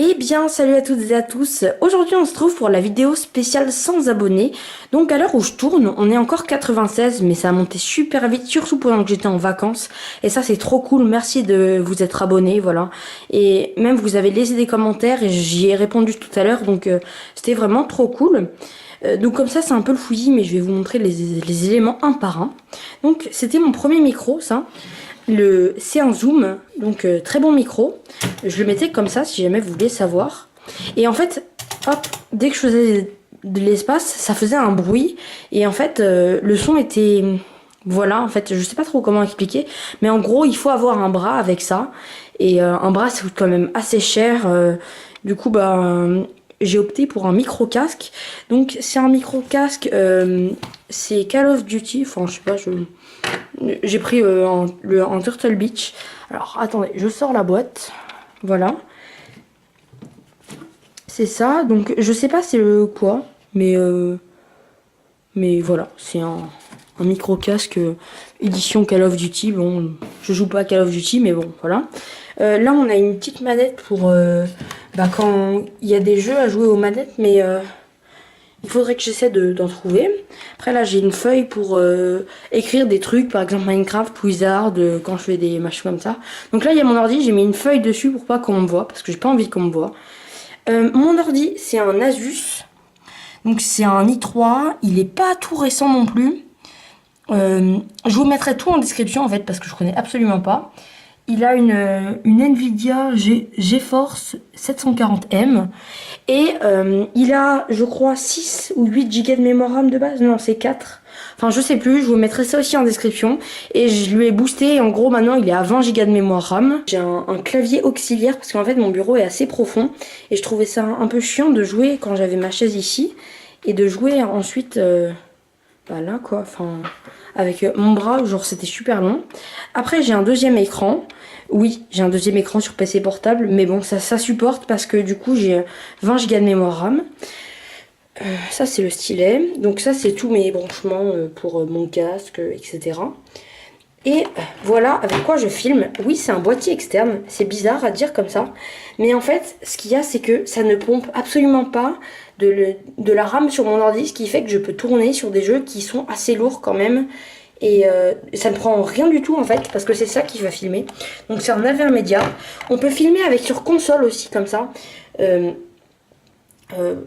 Eh bien, salut à toutes et à tous. Aujourd'hui, on se trouve pour la vidéo spéciale sans abonnés. Donc, à l'heure où je tourne, on est encore 96, mais ça a monté super vite, surtout pendant que j'étais en vacances. Et ça, c'est trop cool. Merci de vous être abonnés, voilà. Et même, vous avez laissé des commentaires et j'y ai répondu tout à l'heure, donc c'était vraiment trop cool. Donc comme ça, c'est un peu le fouillis, mais je vais vous montrer les éléments un par un. Donc, c'était mon premier micro, ça. C'est un zoom, donc très bon micro. Je le mettais comme ça si jamais vous voulez savoir. Et en fait, hop, dès que je faisais de l'espace, ça faisait un bruit. Et en fait, le son était... Voilà, en fait, je sais pas trop comment expliquer. Mais en gros, il faut avoir un bras avec ça. Et un bras, ça coûte quand même assez cher. Du coup, j'ai opté pour un micro-casque. Donc, c'est un micro-casque, c'est Call of Duty. Enfin, je sais pas, j'ai pris un Turtle Beach. Alors, attendez, je sors la boîte. Voilà. C'est ça. Donc, je sais pas c'est le quoi. Mais voilà. C'est un micro-casque édition Call of Duty. Bon, je joue pas à Call of Duty, mais bon, voilà. Là, on a une petite manette pour quand il y a des jeux à jouer aux manettes, mais il faudrait que j'essaie d'en trouver. Après là j'ai une feuille pour écrire des trucs, par exemple Minecraft, Wizard, quand je fais des machins comme ça. Donc là il y a mon ordi, j'ai mis une feuille dessus pour pas qu'on me voit, parce que j'ai pas envie qu'on me voit. Mon ordi c'est un Asus, donc c'est un i3, il est pas tout récent non plus. Je vous mettrai tout en description en fait, parce que je connais absolument pas. Il a une Nvidia GeForce 740M et il a, je crois, 6 ou 8 Go de mémoire RAM de base. Non, c'est 4. Enfin, je sais plus, je vous mettrai ça aussi en description. Et je lui ai boosté, en gros, maintenant, il est à 20 Go de mémoire RAM. J'ai un clavier auxiliaire parce qu'en fait, mon bureau est assez profond. Et je trouvais ça un peu chiant de jouer quand j'avais ma chaise ici. Et de jouer ensuite, là, quoi. Enfin, avec mon bras, genre, c'était super long. Après, j'ai un deuxième écran. Oui, j'ai un deuxième écran sur PC portable, mais bon, ça supporte parce que du coup, j'ai 20 Go de mémoire RAM. Ça, c'est le stylet. Donc ça, c'est tous mes branchements pour mon casque, etc. Et voilà avec quoi je filme. Oui, c'est un boîtier externe. C'est bizarre à dire comme ça. Mais en fait, ce qu'il y a, c'est que ça ne pompe absolument pas de la RAM sur mon ordi, ce qui fait que je peux tourner sur des jeux qui sont assez lourds quand même. Et ça ne prend rien du tout en fait, parce que c'est ça qui va filmer. Donc c'est un intermédiaire. On peut filmer avec sur console aussi, comme ça.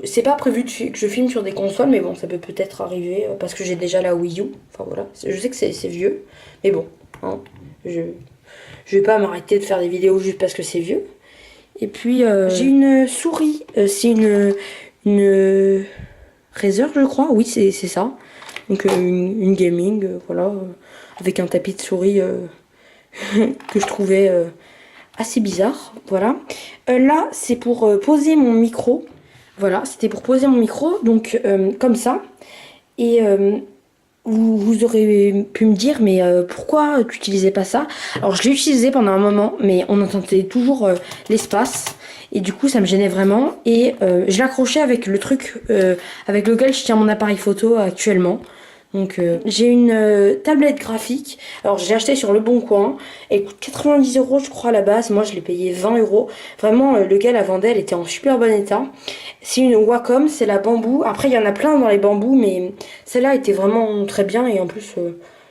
C'est pas prévu que je filme sur des consoles, mais bon, ça peut peut-être arriver parce que j'ai déjà la Wii U. Enfin voilà, je sais que c'est vieux, mais bon, hein, je vais pas m'arrêter de faire des vidéos juste parce que c'est vieux. Et puis j'ai une souris, c'est une Razer, je crois. Oui, c'est ça. Donc une gaming, voilà, avec un tapis de souris que je trouvais assez bizarre, voilà. Là, c'est pour poser mon micro. Voilà, c'était pour poser mon micro, donc comme ça. Et vous aurez pu me dire, mais pourquoi tu n'utilisais pas ça? Alors, je l'ai utilisé pendant un moment, mais on entendait toujours l'espace. Et du coup, ça me gênait vraiment. Et je l'accrochais avec le truc avec lequel je tiens mon appareil photo actuellement. Donc j'ai une tablette graphique. Alors je l'ai acheté sur Le Bon Coin. Elle coûte 90 euros je crois à la base. Moi je l'ai payé 20 euros. Vraiment le gars la vendait, elle était en super bon état. C'est une Wacom, c'est la bambou. Après il y en a plein dans les bambous, mais celle-là était vraiment très bien et en plus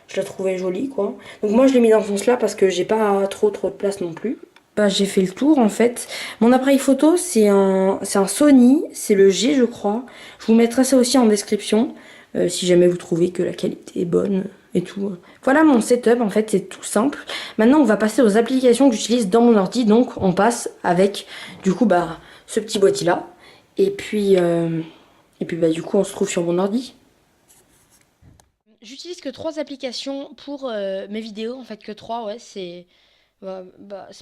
je la trouvais jolie quoi. Donc moi je l'ai mis dans ce sens-là parce que j'ai pas trop de place non plus. Bah, j'ai fait le tour en fait. Mon appareil photo c'est un Sony, c'est le G je crois. Je vous mettrai ça aussi en description. Si jamais vous trouvez que la qualité est bonne et tout. Voilà mon setup, en fait, c'est tout simple. Maintenant, on va passer aux applications que j'utilise dans mon ordi. Donc, on passe avec, du coup, ce petit boîtier-là. Et puis, du coup, on se trouve sur mon ordi. J'utilise que trois applications pour mes vidéos. En fait, que trois, ouais, c'est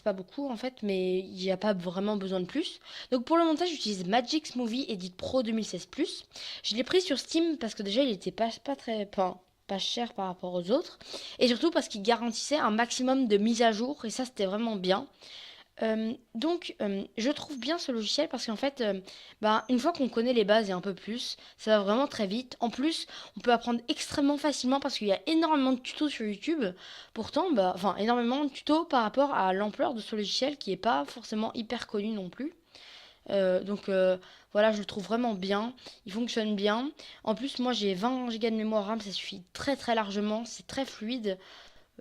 pas beaucoup en fait, mais il n'y a pas vraiment besoin de plus. Donc pour le montage, j'utilise Magix Movie Edit Pro 2016+. Je l'ai pris sur Steam parce que déjà il était pas très pas cher par rapport aux autres. Et surtout parce qu'il garantissait un maximum de mise à jour et ça c'était vraiment bien. Donc, je trouve bien ce logiciel parce qu'en fait, une fois qu'on connaît les bases et un peu plus, ça va vraiment très vite. En plus, on peut apprendre extrêmement facilement parce qu'il y a énormément de tutos sur YouTube. Pourtant, énormément de tutos par rapport à l'ampleur de ce logiciel qui est pas forcément hyper connu non plus. Voilà, je le trouve vraiment bien. Il fonctionne bien. En plus, moi j'ai 20 Go de mémoire RAM, ça suffit très très largement. C'est très fluide.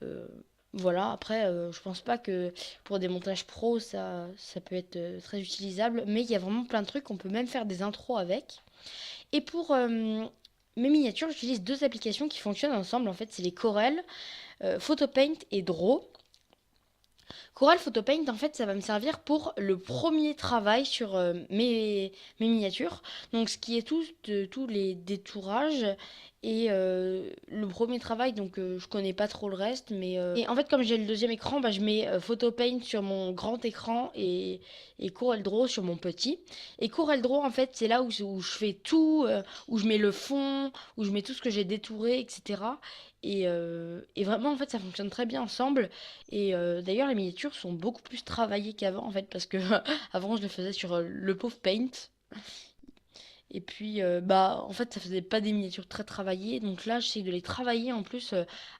Euh, voilà, après, je pense pas que pour des montages pro, ça peut être très utilisable. Mais il y a vraiment plein de trucs. On peut même faire des intros avec. Et pour mes miniatures, j'utilise deux applications qui fonctionnent ensemble. En fait, c'est les Corel, PhotoPaint et Draw. Corel Photopaint, en fait, ça va me servir pour le premier travail sur mes miniatures. Donc, ce qui est tous les détourages et le premier travail. Donc, je connais pas trop le reste, mais et en fait, comme j'ai le deuxième écran, bah, je mets Photopaint sur mon grand écran et Corel Draw sur mon petit. Et Corel Draw, en fait, c'est là où je fais tout, où je mets le fond, où je mets tout ce que j'ai détouré, etc. Et vraiment, en fait, ça fonctionne très bien ensemble. Et d'ailleurs, les miniatures sont beaucoup plus travaillées qu'avant, en fait, parce que avant, je les faisais sur le pauvre Paint. Et puis, bah, en fait, ça faisait pas des miniatures très travaillées. Donc là, j'essaie de les travailler en plus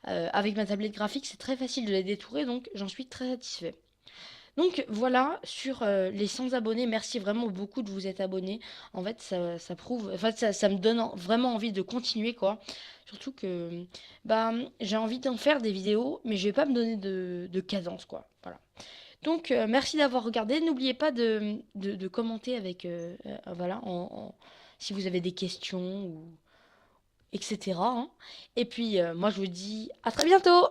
avec ma tablette graphique. C'est très facile de les détourer, donc j'en suis très satisfait. Donc voilà, sur les 100 abonnés, merci vraiment beaucoup de vous être abonnés. En fait, ça prouve, en fait, ça me donne vraiment envie de continuer, quoi. Surtout que bah, j'ai envie d'en faire des vidéos, mais je vais pas me donner de cadence, quoi. Voilà. Donc, merci d'avoir regardé. N'oubliez pas de commenter avec, voilà, si vous avez des questions ou etc. hein. Et puis, moi, je vous dis à très bientôt!